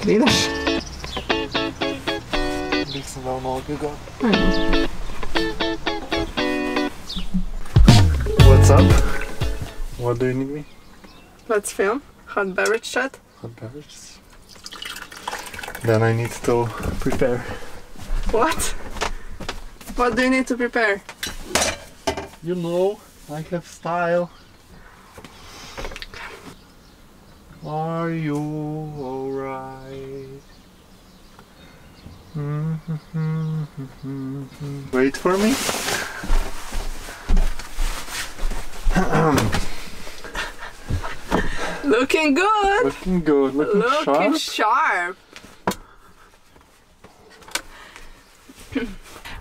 Édes? Liksom vad magen. What's up? What do you need me? Let's film. Hot beverage chat. Hot beverages. Then I need to prepare. What? What do you need to prepare? You know, I have style. Are you alright? Wait for me. Looking good. Looking good. Looking sharp.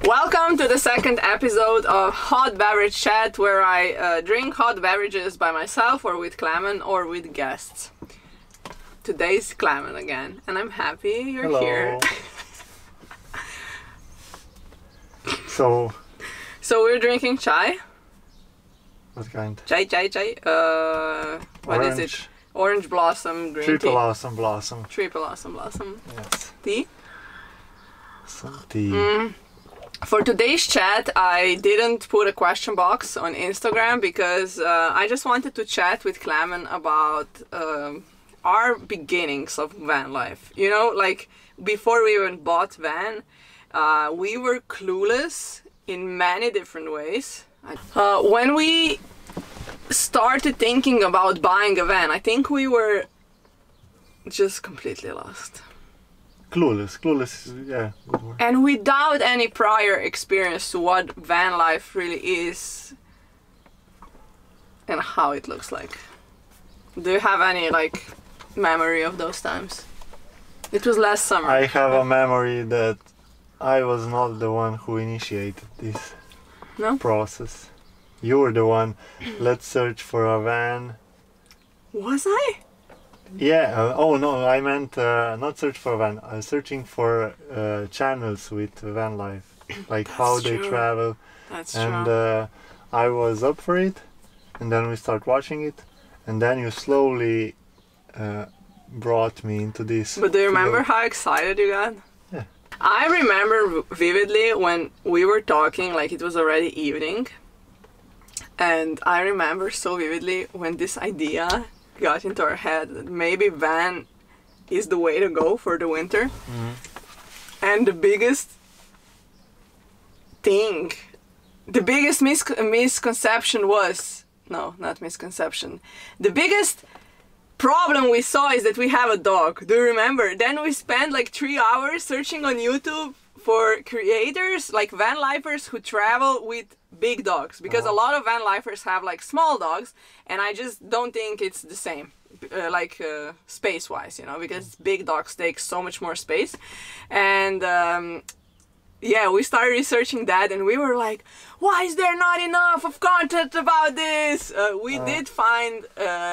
Welcome to the second episode of Hot Beverage Chat, where I drink hot beverages by myself or with Klemen or with guests. Today's Klemen again, and I'm happy you're Hello. here. So we're drinking chai. what kind? Chai. What is it? Orange blossom green Triple tea. blossom. Triple blossom. Yes. Tea. Some tea. For today's chat, I didn't put a question box on Instagram because I just wanted to chat with Klemen about our beginnings of van life. You know, like before we even bought van, we were clueless in many different ways. When we started thinking about buying a van, I think we were just completely lost. Clueless, yeah, good word. And without any prior experience to what van life really is and how it looks like. Do you have any like memory of those times? It was last summer. I have a memory that I was not the one who initiated this process. You were the one. Let's search for a van. Was I? Yeah, oh no, I meant not search for a van, searching for channels with van life, like how they travel. That's and true. I was up for it, and then we start watching it, and then you slowly brought me into this. But do you remember how excited you got? Yeah. I remember vividly when we were talking, like it was already evening, and I remember so vividly when this idea got into our head that maybe van is the way to go for the winter. And the biggest thing, the biggest misconception was, no, not misconception, the biggest problem we saw is that we have a dog. Do you remember? Then we spent like 3 hours searching on YouTube for creators, like van lifers who travel with big dogs, because a lot of van lifers have like small dogs, and I just don't think it's the same, space wise, you know, because big dogs take so much more space. And yeah, we started researching that, and we were like, why is there not enough of content about this? We did find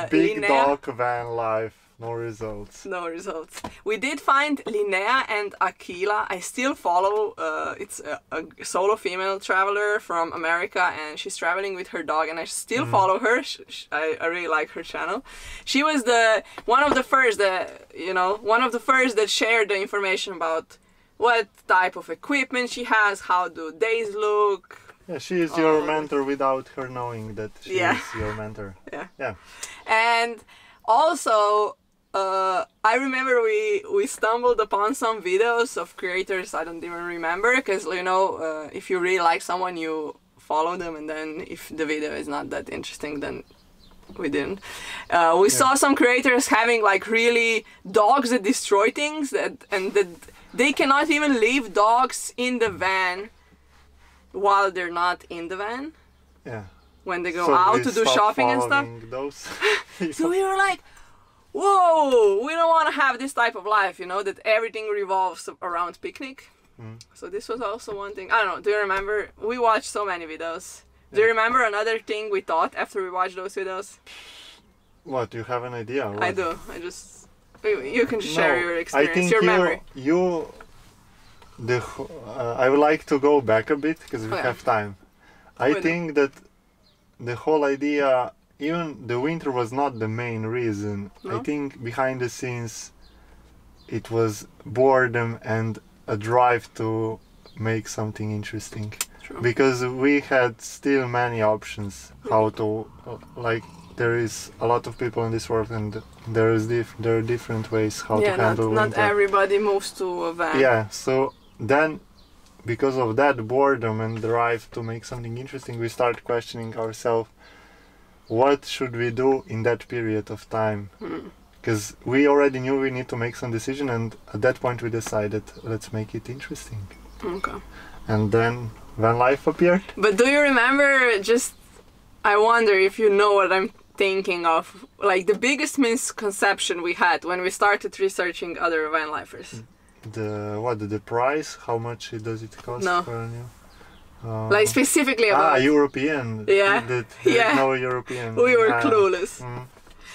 big Linnea. dog van life. No results. No results. We did find Linnea and Aquila. I still follow, it's a solo female traveler from America, and she's traveling with her dog, and I still follow her. I really like her channel. She was one of the first that shared the information about what type of equipment she has, how do days look. Yeah, she is your mentor without her knowing that she is your mentor. Yeah. And also, I remember we stumbled upon some videos of creators I don't even remember, because you know, if you really like someone, you follow them, and then if the video is not that interesting, then we didn't. We saw some creators having like really dogs that destroy things, that they cannot even leave dogs in the van while they're not in the van. Yeah. When they go out to do shopping and stuff. Those So we were like, whoa, we don't want to have this type of life, you know, that everything revolves around picnic. So this was also one thing. I don't know, do you remember? We watched so many videos. Do you remember another thing we thought after we watched those videos? What, do you have an idea? I do. You can share your experience, your memory. I would like to go back a bit because we have time. I think that the whole idea, even the winter was not the main reason. No? I think behind the scenes it was boredom and a drive to make something interesting. True. Because we had still many options how to, like, there is a lot of people in this world, and there are different ways how to handle not winter. everybody moves to a van. Yeah, so then because of that boredom and drive to make something interesting, we start questioning ourselves, what should we do in that period of time? Because we already knew we need to make some decision, and at that point we decided, let's make it interesting. Okay. And then van life appeared. But do you remember, just, I wonder if you know what I'm thinking of, like the biggest misconception we had when we started researching other van lifers? The price? How much does it cost for a new? Like specifically about... European. Yeah. There's no European. We were clueless.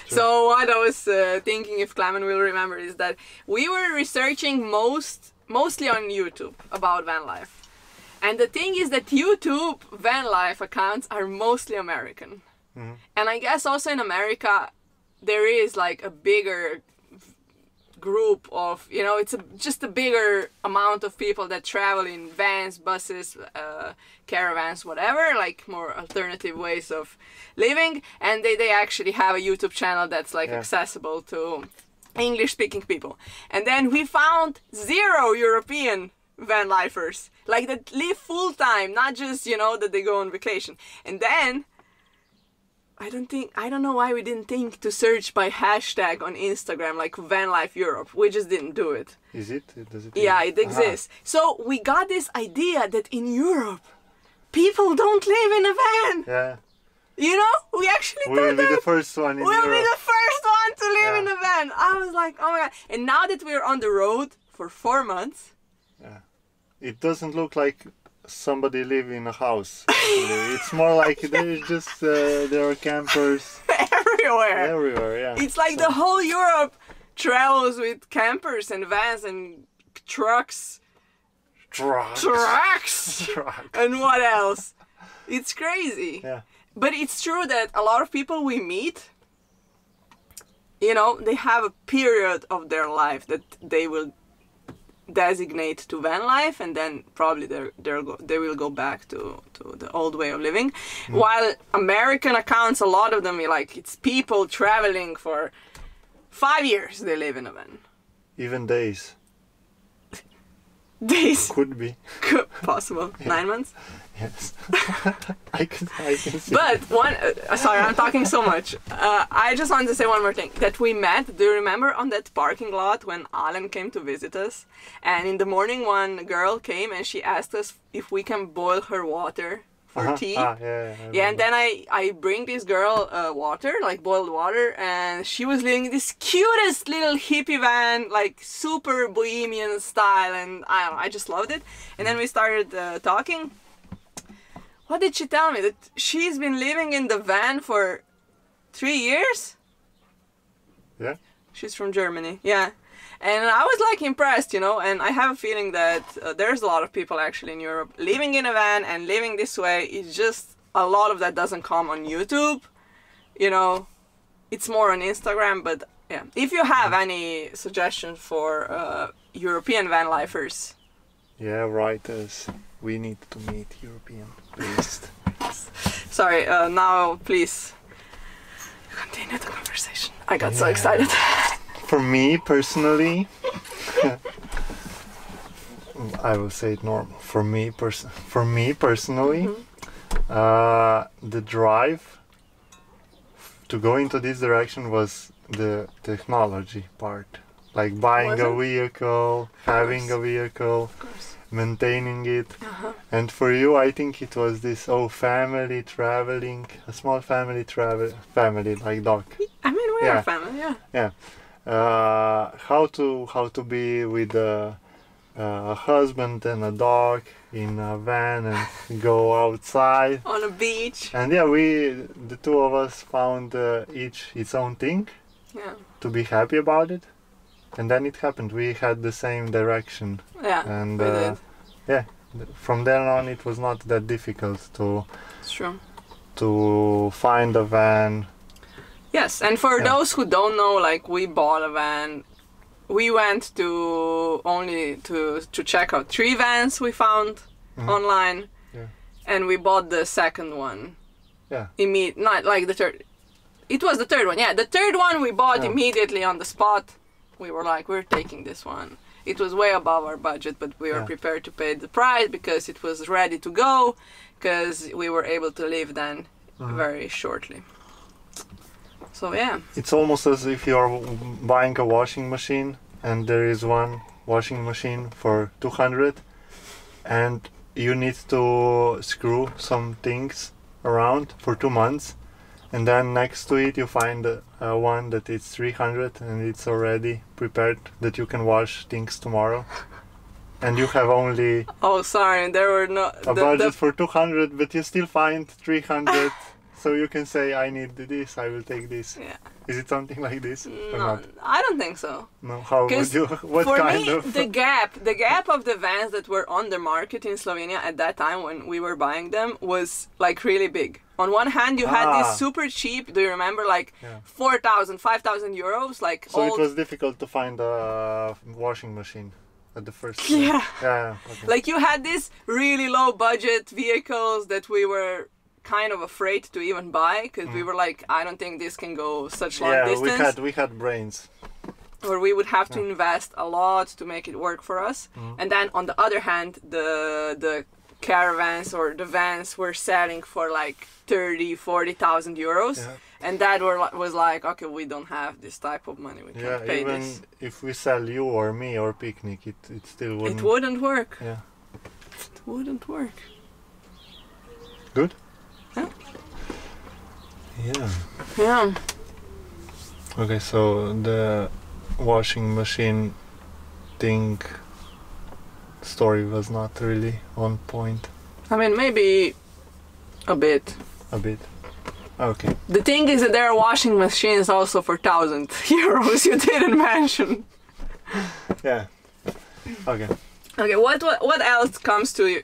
So what I was thinking, if Klemen will remember, is that we were researching mostly on YouTube about van life. And the thing is that YouTube van life accounts are mostly American. And I guess also in America there is like a bigger group of, you know, it's just a bigger amount of people that travel in vans, buses, caravans, whatever, like more alternative ways of living, and they actually have a YouTube channel that's like accessible to English speaking people. And then we found 0 European van lifers, like that live full time, not just, you know, that they go on vacation. And then I don't know why we didn't think to search by hashtag on Instagram, like Van Life Europe. We just didn't do it. Is it? Does it? Yeah, it exists. So we got this idea that in Europe, people don't live in a van. Yeah. You know, we actually thought We'll be the first one in Europe. We'll be the first one to live in a van. I was like, oh my god. And now that we're on the road for 4 months. Yeah. It doesn't look like somebody live in a house. It's more like there's just there are campers everywhere. Yeah, it's like the whole Europe travels with campers and vans and trucks and what else. It's crazy. Yeah, but it's true that a lot of people we meet, you know, they have a period of their life that they will designate to van life, and then probably they will go back to the old way of living. While American accounts, a lot of them, like, it's people traveling for 5 years, they live in a van. even days. Days? Could be. Possible. 9 months? Yes. I can see. But sorry, I'm talking so much. I just wanted to say one more thing. That we met, do you remember on that parking lot when Alan came to visit us? And in the morning one girl came and she asked us if we can boil her water for tea. Yeah, and then I bring this girl water, like boiled water, and she was living in this cutest little hippie van, like super bohemian style, and I don't know, I just loved it. And then we started talking. What did she tell me? That she's been living in the van for 3 years? Yeah. She's from Germany, yeah. And I was like impressed, you know, and I have a feeling that there's a lot of people actually in Europe living in a van and living this way. It's just a lot of that doesn't come on YouTube, you know, it's more on Instagram. But yeah, if you have any suggestions for European van lifers. Yeah, write us. We need to meet European based. Sorry, now please continue the conversation. I got so excited. For me personally, I will say it normal. For me personally, the drive to go into this direction was the technology part, like buying a vehicle, having a vehicle, maintaining it. And for you, I think it was this family traveling, a small family like dog. I mean, we are a family, yeah. How to be with a husband and a dog in a van and go outside on a beach. And yeah, the two of us found each its own thing to be happy about it, and then it happened. We had the same direction. Yeah, and we did. Yeah, from then on it was not that difficult to find a van. Yes, and for those who don't know, like, we bought a van we went to only to check out 3 vans we found online, and we bought the second one. Yeah. Not like the third. It was the third one. Yeah, the third one we bought immediately on the spot. We were like, we're taking this one. It was way above our budget, but we were prepared to pay the price because it was ready to go, because we were able to leave then very shortly. So yeah. It's almost as if you're buying a washing machine and there is one washing machine for 200 and you need to screw some things around for 2 months, and then next to it you find one that is 300 and it's already prepared that you can wash things tomorrow, and you have only there were no a budget for 200, but you still find 300. So you can say, I need this, I will take this. Yeah. Is it something like this? No, I don't think so. No, how would you, what for kind me, of? the gap of the vans that were on the market in Slovenia at that time when we were buying them was like really big. On one hand, you had this super cheap, do you remember, like 4,000, 5,000 euros, like so old... it was difficult to find a washing machine at the first Yeah. Yeah. Okay. Like you had these really low budget vehicles that we were kind of afraid to even buy, because we were like, I don't think this can go such long distance. we had brains. Or we would have to invest a lot to make it work for us. And then on the other hand, the caravans or the vans were selling for like 30,000-40,000 euros. Yeah. And that was like, okay, we don't have this type of money, we can't pay even this. If we sell you or me or Picnic, it still wouldn't. It wouldn't work. Yeah. It wouldn't work. Good? Yeah. Yeah. Yeah. Okay, so the washing machine thing story was not really on point. I mean, maybe a bit. A bit. Okay. The thing is that there are washing machines also for 1,000 euros you didn't mention. Yeah. Okay. Okay, what else comes to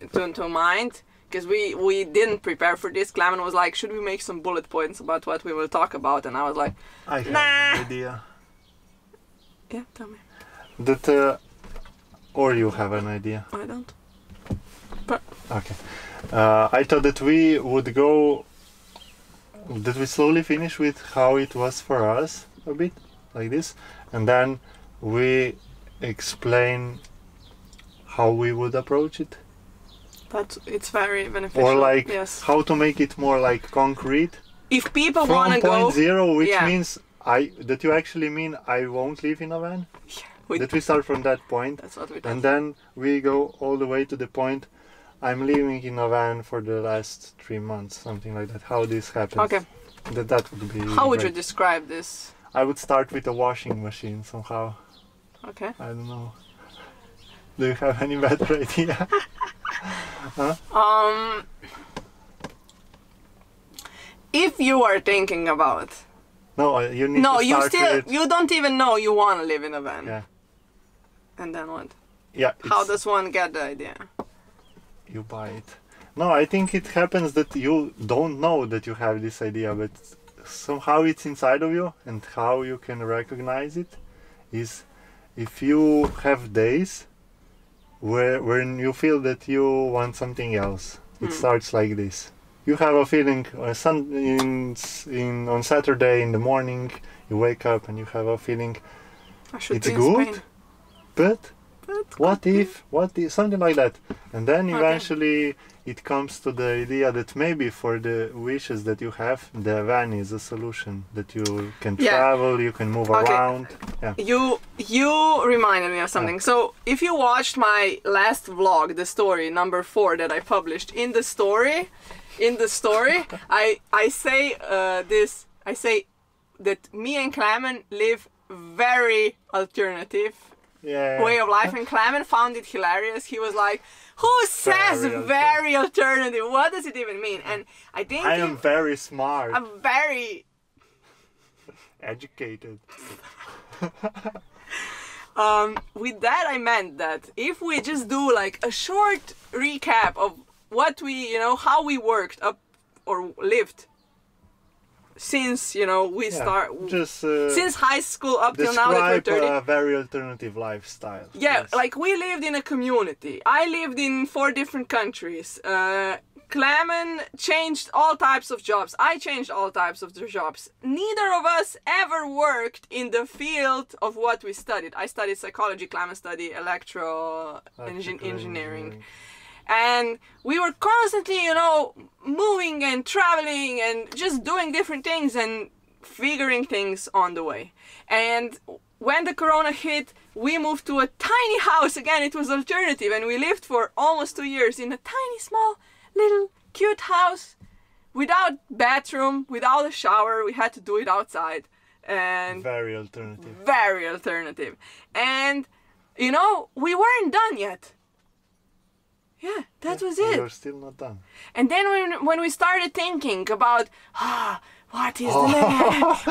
mind? Because we didn't prepare for this. Klemen was like, should we make some bullet points about what we will talk about? And I was like, I have an idea. Yeah, tell me. That, or you have an idea? I don't. But okay. I thought that we would go, that we slowly finish with how it was for us a bit, like this, and then we explain how we would approach it. It's very beneficial. Or like yes. how to make it more like concrete. If people want to go... From point zero, which means that you actually mean I won't live in a van? Yeah. That we start from that point. That's what we do. And then we go all the way to the point I'm living in a van for the last 3 months, something like that. How this happens. Okay. That would be How would great. you describe this? I would start with a washing machine somehow. Okay. I don't know. Do you have any better idea? Huh? If you are thinking about... No, you need to start you don't even know you want to live in a van. Yeah. And then what? Yeah. How does one get the idea? You buy it. No, I think it happens that you don't know that you have this idea, but somehow it's inside of you, and how you can recognize it is if you have days when you feel that you want something else. It starts like this. You have a feeling on Saturday in the morning, you wake up and you have a feeling it's good, but what if, something like that. And then eventually it comes to the idea that maybe for the wishes that you have, the van is a solution, that you can travel, you can move around. Yeah. You reminded me of something. So if you watched my last vlog, the story number 4 that I published, in the story I say this. I say that me and Klemen live very alternative way of life, and Klemen found it hilarious. He was like, who says very alternative? What does it even mean? And I think I am very smart. I'm very educated. With that I meant that if we just do like a short recap of what we, how we worked up or lived since, you know, we start, just since high school up till now that we're describe 30. a very alternative lifestyle. Yeah, Yes. like we lived in a community. I lived in 4 different countries. Klemen changed all types of jobs. I changed all types of the jobs. Neither of us ever worked in the field of what we studied. I studied psychology, Klemen studied engineering. And we were constantly, you know, moving and traveling and just doing different things and figuring things on the way. And when the corona hit, we moved to a tiny house. Again, it was alternative, and we lived for almost 2 years in a tiny, small, little, cute house without bathroom, without a shower. We had to do it outside. And very alternative. Very alternative. And, you know, we weren't done yet. Yeah, that was it. You're still not done. And then when we started thinking about, what is the next?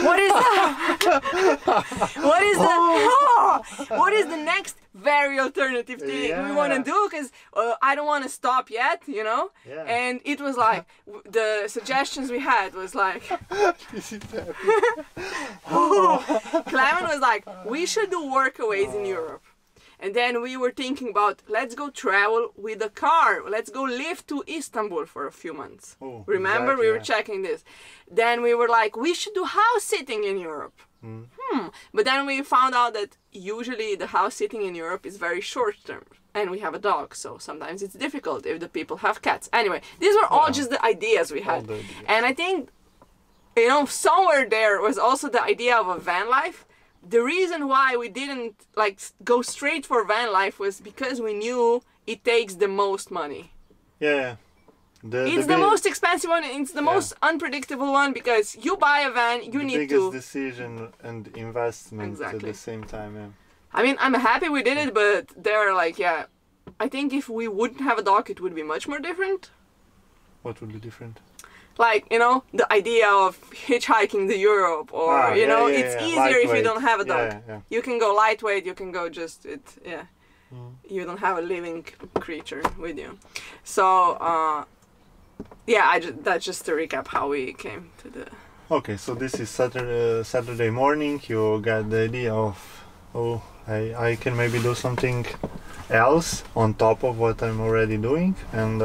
What is the next very alternative thing we want to do? Because I don't want to stop yet, you know. Yeah. And it was like the suggestions we had was like, Klemen was like, we should do workaways in Europe. And then we were thinking about, let's go travel with a car. Let's go live to Istanbul for a few months. Oh, Remember, exactly, we were checking this. Then we were like, we should do house sitting in Europe. But then we found out that usually the house sitting in Europe is very short term. And we have a dog, so sometimes it's difficult if the people have cats. Anyway, these were all just the ideas we had. And I think, you know, somewhere there was also the idea of a van life. The reason why we didn't like go straight for van life was because we knew it takes the most money. Yeah. It's the most expensive one. It's the most unpredictable one because you buy a van, you need to. The biggest decision and investment at the same time. Yeah. I mean, I'm happy we did it, but they're like, yeah. I think if we wouldn't have a dog, it would be much more different. What would be different? Like, you know, the idea of hitchhiking to Europe, or you know, it's easier lightweight. If you don't have a dog. You can go lightweight. You can go just you don't have a living creature with you. So that's just to recap how we came to the. Okay, so this is Saturday morning. You got the idea of, I can maybe do something else on top of what I'm already doing, and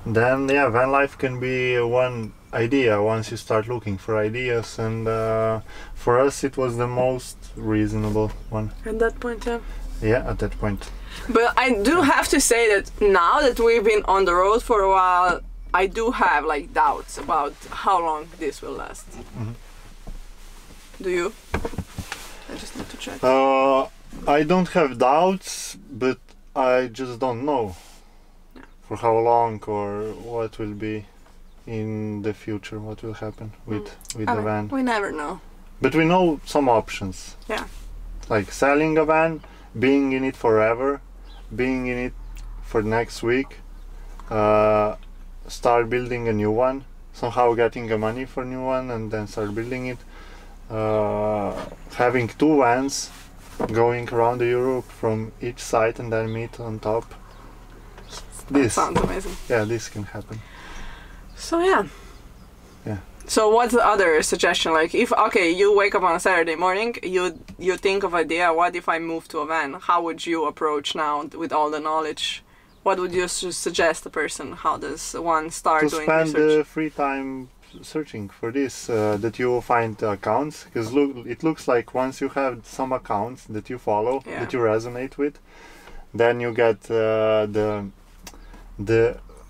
then van life can be one idea once you start looking for ideas, and for us it was the most reasonable one. At that point, Yeah, at that point. But I do have to say that now that we've been on the road for a while, I do have like doubts about how long this will last. Do you? I just need to check. I don't have doubts, but I just don't know for how long or what will be in the future, what will happen with the van. We never know. But we know some options. Yeah. Like selling a van, being in it forever, being in it for next week, start building a new one, somehow getting the money for a new one and then start building it, having 2 vans going around Europe from each side and then meet on top. This sounds amazing. Yeah, this can happen. So yeah. Yeah. So what's the other suggestion? Like if you wake up on a Saturday morning, you think of idea, what if I move to a van? How would you approach now with all the knowledge? What would you suggest a person? How does one start doing research? To spend free time searching for this, that you will find accounts, because it looks like once you have some accounts that you follow, that you resonate with, then you get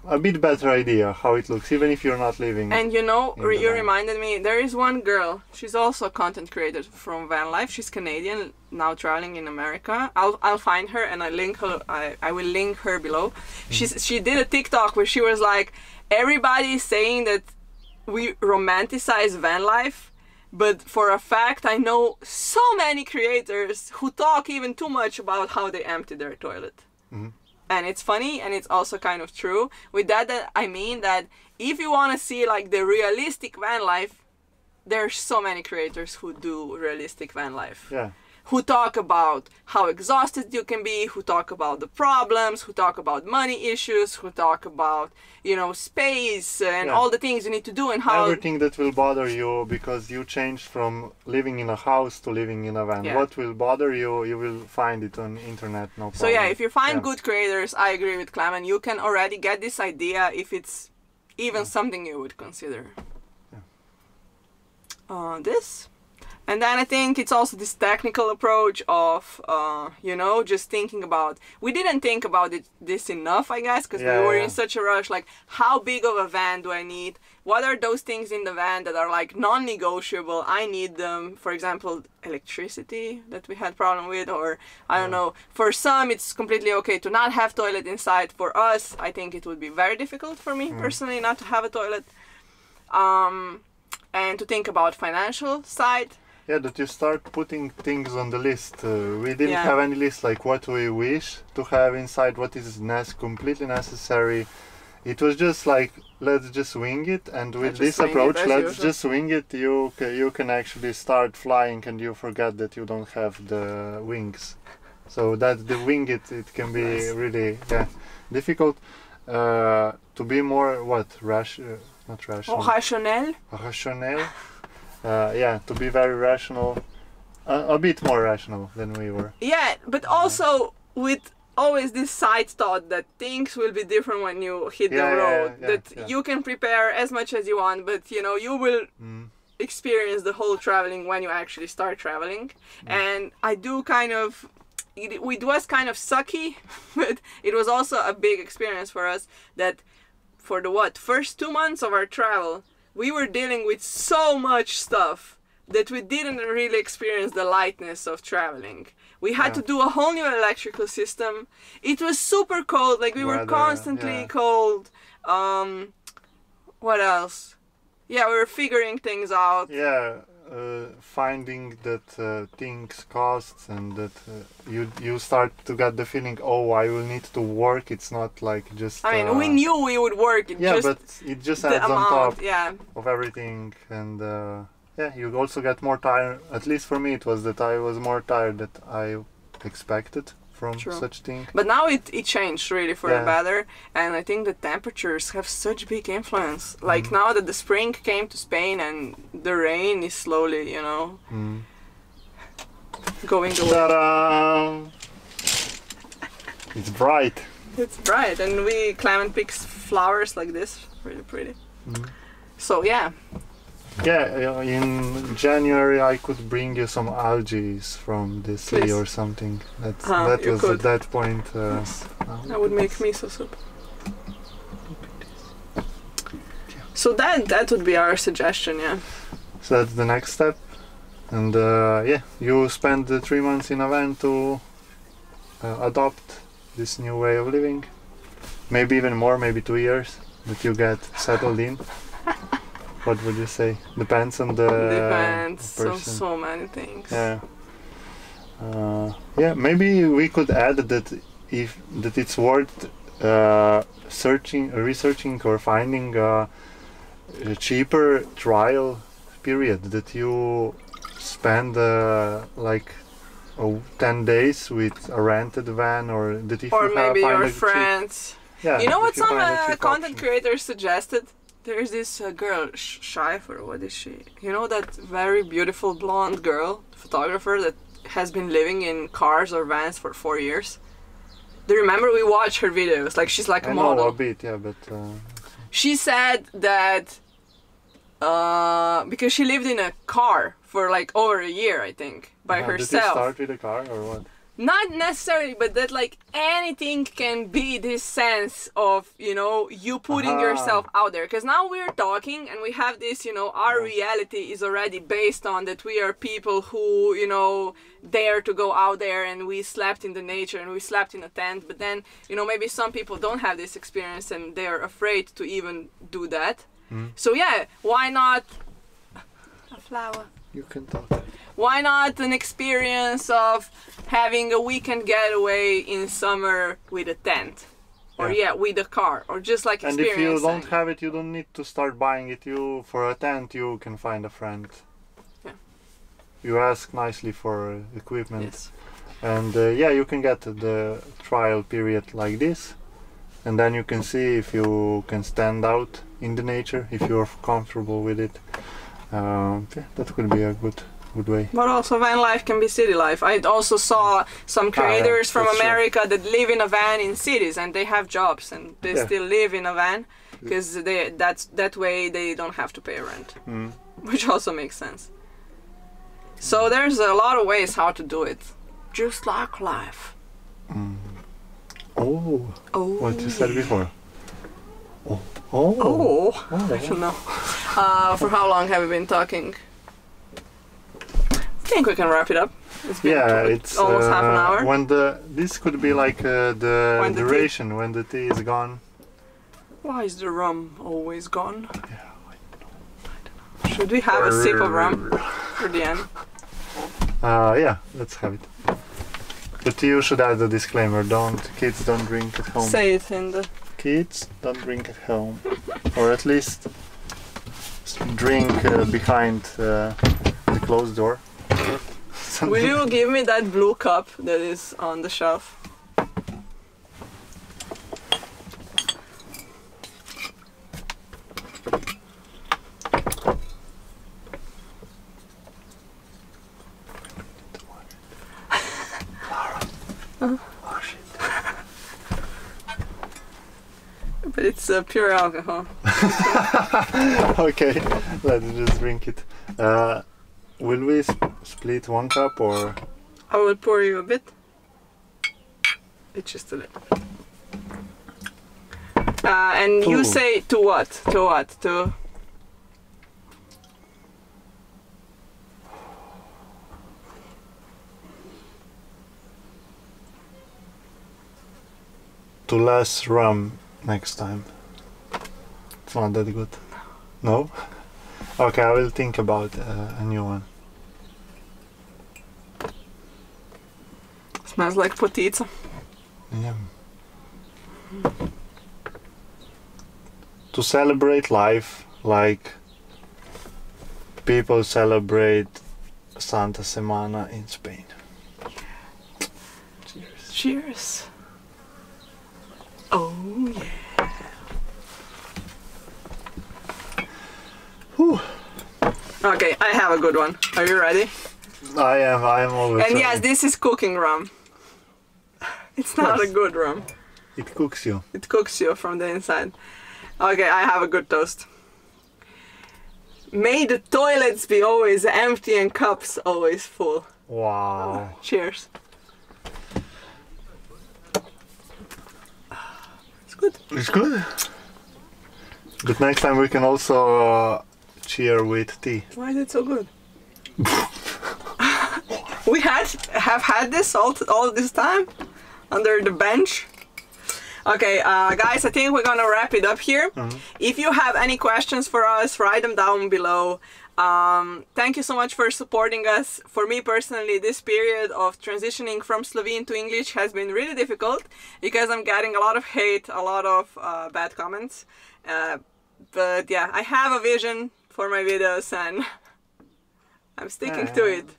a bit better idea how it looks, even if you're not living. And you know, you reminded me, there is one girl, she's also a content creator from van life. She's Canadian, now traveling in America. I'll find her and I will link her below. She did a TikTok where she was like, everybody is saying that we romanticize van life, but for a fact I know so many creators who talk even too much about how they empty their toilet. And it's funny, and it's also kind of true. With that I mean that if you want to see like the realistic van life, there's so many creators who do realistic van life. Yeah. who talk about how exhausted you can be, who talk about the problems, who talk about money issues, who talk about, you know, space and all the things you need to do and how... Everything that will bother you because you changed from living in a house to living in a van. Yeah. What will bother you, you will find it on internet, no problem. So yeah, if you find good creators, I agree with Klemen, you can already get this idea if it's even something you would consider. This. And then I think it's also this technical approach of, you know, just thinking about... We didn't think about this enough, I guess, because we were in such a rush. Like, how big of a van do I need? What are those things in the van that are, like, non-negotiable? I need them. For example, electricity that we had problem with, or, I don't know. For some, it's completely okay to not have toilet inside. For us, I think it would be very difficult for me, personally, not to have a toilet. And to think about financial side. Yeah, that you start putting things on the list. We didn't have any list, like what we wish to have inside, what is completely necessary. It was just like, let's just wing it, and with this approach, let's just wing it, you can actually start flying and you forget that you don't have the wings. So that the wing it can be really difficult. To be more, not rational. Rational. To be very rational, a bit more rational than we were. Yeah, but also with always this side thought that things will be different when you hit the road. You can prepare as much as you want, but you know, you will experience the whole traveling when you actually start traveling. And I do kind of... It was kind of sucky, but it was also a big experience for us that for the first 2 months of our travel, we were dealing with so much stuff that we didn't really experience the lightness of traveling. We had to do a whole new electrical system. It was super cold, like we were constantly cold. What else? Yeah, we were figuring things out. Yeah, finding that things costs and that you start to get the feeling, oh, I will need to work. It's not like just... I mean, we knew we would work. But it just adds on top of everything. And you also get more tired. At least for me, it was that I was more tired than I expected from such thing. But now it changed really for the better, and I think the temperatures have such big influence. Like now that the spring came to Spain and the rain is slowly, you know, going away. Ta-da! It's bright. It's bright, and Klemen picks flowers like this, really pretty. So yeah. Yeah, in January I could bring you some algae from the sea or something. That was at that point. I would make miso soup. So that would be our suggestion, So that's the next step, and you spend the 3 months in a van to adopt this new way of living. Maybe even more, maybe 2 years that you get settled in. What would you say? Depends on the person. On so many things. Maybe we could add that it's worth researching or finding a cheaper trial period that you spend 10 days with a rented van, or that if or you maybe your friends. You know what some content creators suggested? There's this girl, Schleifer, what is she? You know that very beautiful blonde girl, photographer that has been living in cars or vans for 4 years? Do you remember we watched her videos? Like she's like a model. I know a bit, but... She said that because she lived in a car for like over a year, I think, by herself. Did you start with a car or what? Not necessarily, but that like anything can be this sense of, you know, you putting yourself out there. Because now we're talking and we have this, you know, our reality is already based on that we are people who, you know, dare to go out there and we slept in the nature and we slept in a tent. But then, you know, maybe some people don't have this experience and they're afraid to even do that. So yeah, why not a flower? You can talk. Why not an experience of having a weekend getaway in summer with a tent? Or with a car, or just like experiencing. And if you don't have it, you don't need to start buying it. For a tent, you can find a friend. you ask nicely for equipment. Yes. And yeah, you can get the trial period like this, and then you can see if you can stand out in the nature, if you're comfortable with it. Yeah, that could be a good way. But also van life can be city life. I also saw some creators from that's true. America that live in a van in cities and they have jobs and they still live in a van because that way they don't have to pay rent, which also makes sense. So there's a lot of ways how to do it, just like life. Oh, what you said before. Oh. I don't know. For how long have we been talking? I think we can wrap it up. It's been it's almost half an hour. When this could be like the duration when the tea is gone. Why is the rum always gone? Yeah, I don't know. Should we have a sip of rum for the end? Yeah, let's have it. But you should add a disclaimer: kids don't drink at home. Say it in the. Kids don't drink at home, or at least drink behind the closed door. Will you give me that blue cup that is on the shelf? Oh shit. But it's pure alcohol. Okay, let's just drink it. Will we split one cup or? I will pour you a bit. It's just a little. And you say to what? To what? To less rum next time. It's not that good. No? Okay, I will think about a new one. Smells like potica. Yeah. To celebrate life like people celebrate Santa Semana in Spain. Cheers. Cheers. Oh yeah. Whew. Okay, I have a good one. Are you ready? I am always And ready. yes, this is cooking rum. It's not a good rum. It cooks you. It cooks you from the inside. Okay, I have a good toast. May the toilets be always empty and cups always full. Wow. Cheers. It's good. It's good. But next time we can also cheer with tea. Why is it so good? We have had this all this time under the bench. Okay, guys, I think we're gonna wrap it up here. If you have any questions for us, write them down below. Thank you so much for supporting us. For me personally, this period of transitioning from Slovene to English has been really difficult because I'm getting a lot of hate, a lot of bad comments. But yeah, I have a vision for my videos and I'm sticking to it.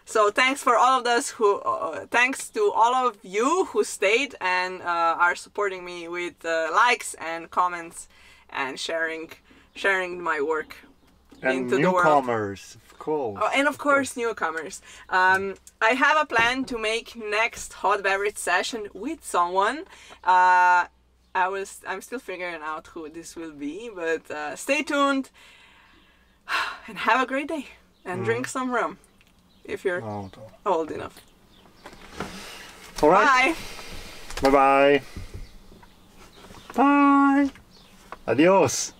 So thanks for all of us thanks to all of you who stayed and are supporting me with likes and comments and sharing my work into the world. Newcomers, of course. Oh, and of course, newcomers. I have a plan to make next hot beverage session with someone. I'm still figuring out who this will be, but stay tuned and have a great day and drink some rum. If you're old enough. All right. Bye. Bye-bye. Bye. Adios.